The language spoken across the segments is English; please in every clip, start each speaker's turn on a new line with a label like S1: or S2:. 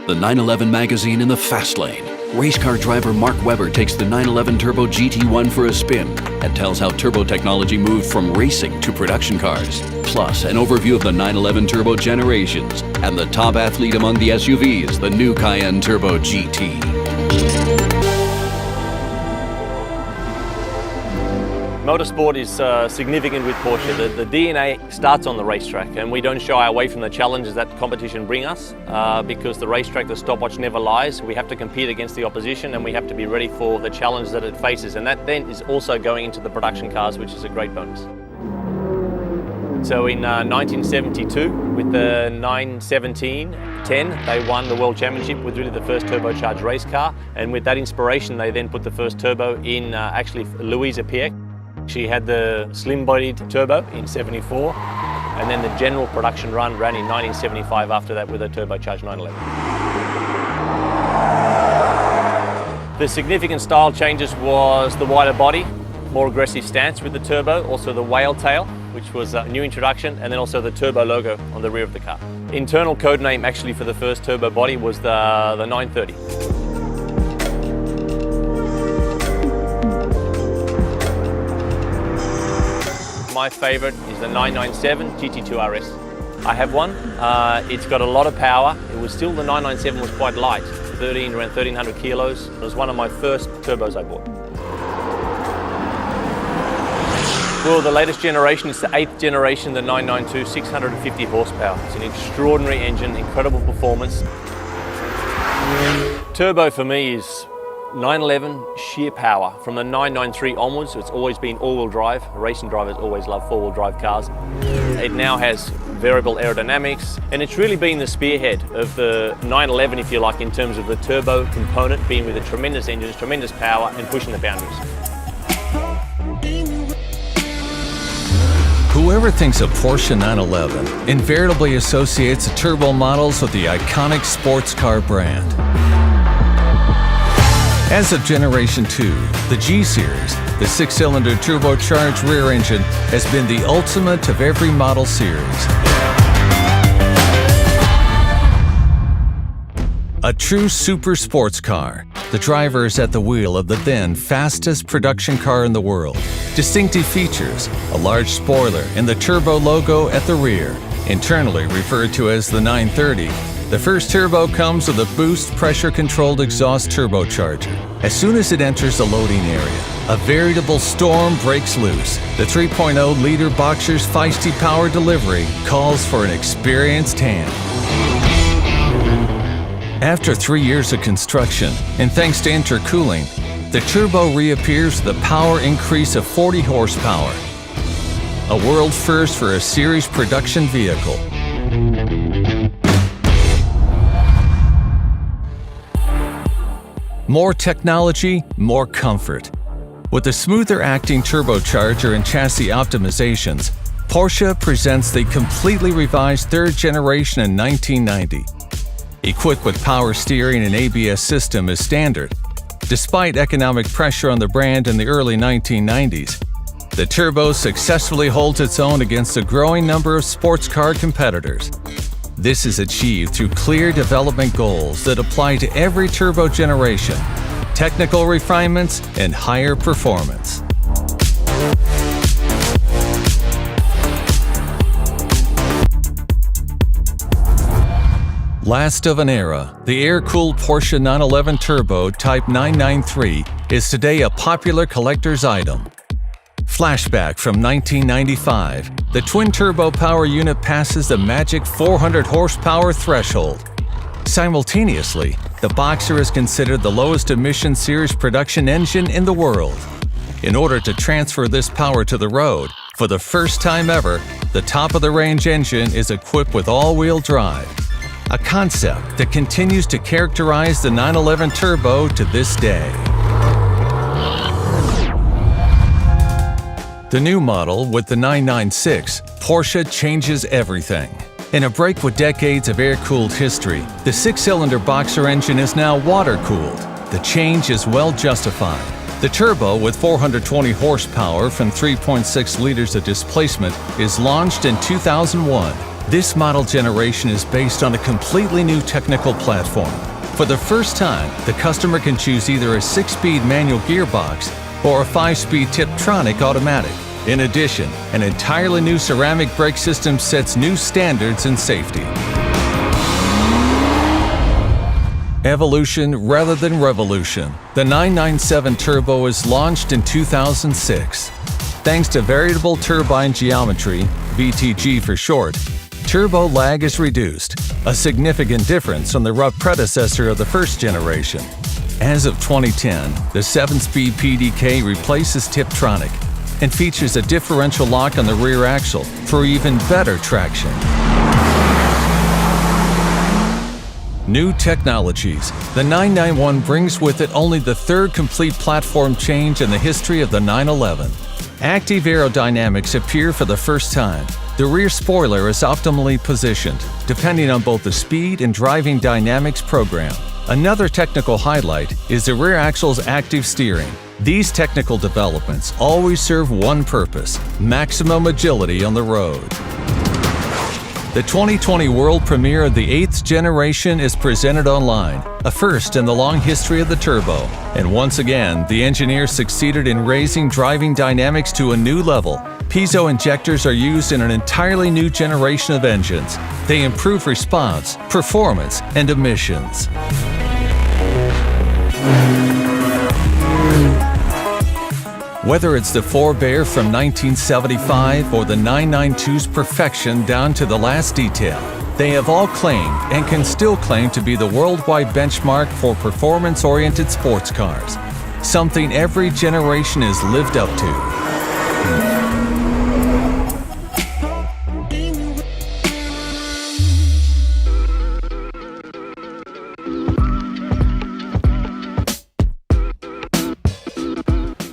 S1: The 911 magazine in the fast lane. Race car driver Mark Webber takes the 911 Turbo GT1 for a spin and tells how turbo technology moved from racing to production cars. Plus, an overview of the 911 Turbo generations and the top athlete among the SUVs, the new Cayenne Turbo GT.
S2: Motorsport is significant with Porsche. The DNA starts on the racetrack, and we don't shy away from the challenges that competition bring us because the racetrack, the stopwatch never lies. We have to compete against the opposition, and we have to be ready for the challenge that it faces, and that then is also going into the production cars, which is a great bonus. So in 1972, with the 917-10, they won the World Championship with really the first turbocharged race car, and with that inspiration, they then put the first turbo in actually Louisa Piech. She had the slim-bodied turbo in '74, and then the general production run ran in 1975 after that with a turbocharged 911. The significant style changes was the wider body, more aggressive stance with the turbo, also the whale tail, which was a new introduction, and then also the turbo logo on the rear of the car. Internal code name actually for the first turbo body was the 930. My favorite is the 997 GT2 RS. I have one. It's got a lot of power. It was still, the 997 was quite light, around 1,300 kilos. It was one of my first turbos I bought. Well, the latest generation is the 8th generation, the 992, 650 horsepower. It's an extraordinary engine, incredible performance. Turbo for me is 911 sheer power. From the 993 onwards, it's always been all-wheel drive. Racing drivers always love four-wheel drive cars. It now has variable aerodynamics, and it's really been the spearhead of the 911, if you like, in terms of the turbo component, being with a tremendous engine, tremendous power, and pushing the boundaries.
S3: Whoever thinks of Porsche 911 invariably associates the turbo models with the iconic sports car brand. As of Generation 2, the G-Series, the 6-cylinder turbocharged rear engine, has been the ultimate of every model series. A true super sports car, the driver is at the wheel of the then fastest production car in the world. Distinctive features, a large spoiler and the turbo logo at the rear, internally referred to as the 930. The first turbo comes with a boost pressure-controlled exhaust turbocharger. As soon as it enters the loading area, a veritable storm breaks loose. The 3.0-liter Boxer's feisty power delivery calls for an experienced hand. After 3 years of construction, and thanks to intercooling, the turbo reappears with a power increase of 40 horsepower. A world first for a series production vehicle. More technology, more comfort. With a smoother acting turbocharger and chassis optimizations, Porsche presents the completely revised third generation in 1990. Equipped with power steering and ABS system as standard, despite economic pressure on the brand in the early 1990s, the turbo successfully holds its own against a growing number of sports car competitors. This is achieved through clear development goals that apply to every turbo generation, technical refinements, and higher performance. Last of an era, the air-cooled Porsche 911 Turbo Type 993 is today a popular collector's item. Flashback from 1995, the twin-turbo power unit passes the magic 400 horsepower threshold. Simultaneously, the Boxer is considered the lowest emission series production engine in the world. In order to transfer this power to the road, for the first time ever, the top-of-the-range engine is equipped with all-wheel drive, a concept that continues to characterize the 911 Turbo to this day. The new model with the 996, Porsche changes everything. In a break with decades of air-cooled history, the 6-cylinder Boxer engine is now water-cooled. The change is well justified. The turbo, with 420 horsepower from 3.6 liters of displacement, is launched in 2001. This model generation is based on a completely new technical platform. For the first time, the customer can choose either a 6-speed manual gearbox or a 5-speed Tiptronic automatic. In addition, an entirely new ceramic brake system sets new standards in safety. Evolution rather than revolution, the 997 Turbo is launched in 2006. Thanks to variable turbine geometry, VTG for short, turbo lag is reduced, a significant difference from the rough predecessor of the first generation. As of 2010, the 7-speed PDK replaces Tiptronic and features a differential lock on the rear axle for even better traction. New technologies. The 991 brings with it only the third complete platform change in the history of the 911. Active aerodynamics appear for the first time. The rear spoiler is optimally positioned, depending on both the speed and driving dynamics program. Another technical highlight is the rear axle's active steering. These technical developments always serve one purpose: maximum agility on the road. The 2020 world premiere of the 8th generation is presented online, a first in the long history of the Turbo. And once again, the engineers succeeded in raising driving dynamics to a new level. Piezo injectors are used in an entirely new generation of engines. They improve response, performance, and emissions. Whether it's the forebear from 1975 or the 992's perfection down to the last detail, they have all claimed and can still claim to be the worldwide benchmark for performance-oriented sports cars, something every generation has lived up to.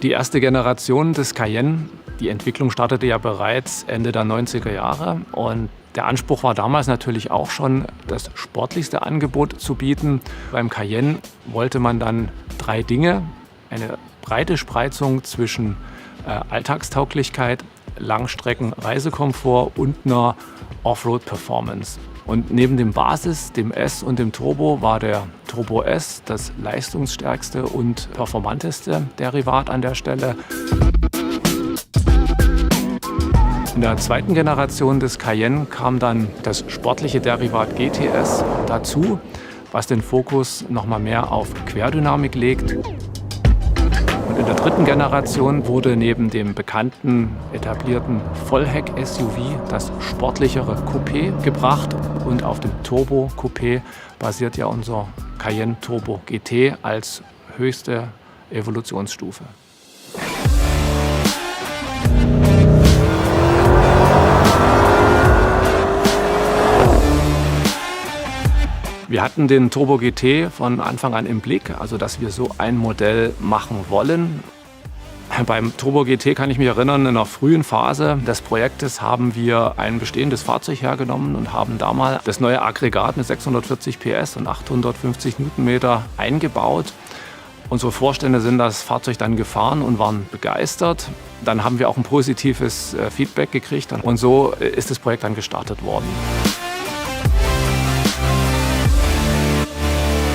S4: Die erste Generation des Cayenne, die Entwicklung startete ja bereits Ende der 90er Jahre und der Anspruch war damals natürlich auch schon, das sportlichste Angebot zu bieten. Beim Cayenne wollte man dann 3 Dinge: eine breite Spreizung zwischen Alltagstauglichkeit, Langstrecken-Reisekomfort und einer Offroad-Performance. Und neben dem Basis, dem S und dem Turbo war der Turbo S das leistungsstärkste und performanteste Derivat an der Stelle. In der zweiten Generation des Cayenne kam dann das sportliche Derivat GTS dazu, was den Fokus nochmal mehr auf Querdynamik legt. Und in der dritten Generation wurde neben dem bekannten, etablierten Vollheck-SUV das sportlichere Coupé gebracht. Und auf dem Turbo-Coupé basiert ja unser Cayenne Turbo GT als höchste Evolutionsstufe. Wir hatten den Turbo GT von Anfang an im Blick, also dass wir so ein Modell machen wollen. Beim Turbo GT kann ich mich erinnern, in einer frühen Phase des Projektes haben wir ein bestehendes Fahrzeug hergenommen und haben damals das neue Aggregat mit 640 PS und 850 Newtonmeter eingebaut. Unsere Vorstände sind das Fahrzeug dann gefahren und waren begeistert. Dann haben wir auch ein positives Feedback gekriegt und so ist das Projekt dann gestartet worden.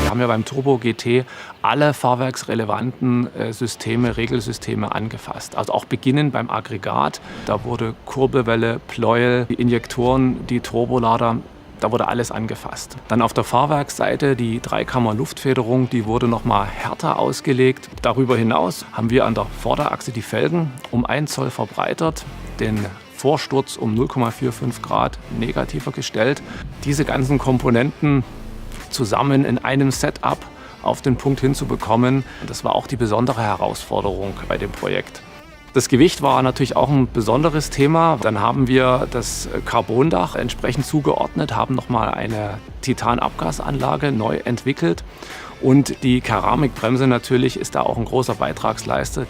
S4: Wir haben ja beim Turbo GT alle fahrwerksrelevanten Systeme, Regelsysteme angefasst. Also auch beginnend beim Aggregat. Da wurde Kurbelwelle, Pleuel, die Injektoren, die Turbolader, da wurde alles angefasst. Dann auf der Fahrwerksseite die Dreikammer-Luftfederung, die wurde nochmal härter ausgelegt. Darüber hinaus haben wir an der Vorderachse die Felgen um 1 Zoll verbreitert, den Vorsturz um 0,45 Grad negativer gestellt. Diese ganzen Komponenten zusammen in einem Setup auf den Punkt hinzubekommen, das war auch die besondere Herausforderung bei dem Projekt. Das Gewicht war natürlich auch ein besonderes Thema. Dann haben wir das Carbondach entsprechend zugeordnet, haben nochmal eine Titanabgasanlage neu entwickelt und die Keramikbremse natürlich ist da auch ein großer Beitragsleister.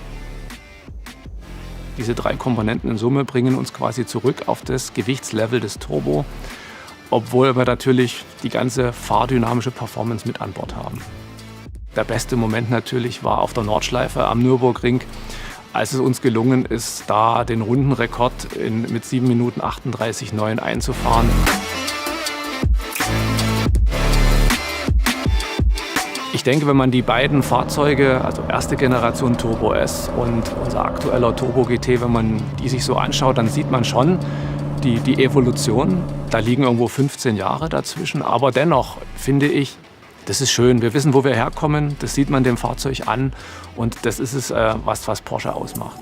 S4: Diese 3 Komponenten in Summe bringen uns quasi zurück auf das Gewichtslevel des Turbo, obwohl wir natürlich die ganze fahrdynamische Performance mit an Bord haben. Der beste Moment natürlich war auf der Nordschleife am Nürburgring, als es uns gelungen ist, da den Rundenrekord mit 7 Minuten 38,9 einzufahren. Ich denke, wenn man die beiden Fahrzeuge, also erste Generation Turbo S und unser aktueller Turbo GT, wenn man die sich so anschaut, dann sieht man schon die Evolution. Da liegen irgendwo 15 Jahre dazwischen, aber dennoch finde ich, das ist schön. Wir wissen, wo wir herkommen, das sieht man dem Fahrzeug an und das ist es, was Porsche ausmacht.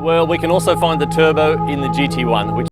S2: Well, we can also find the turbo in the GT1, which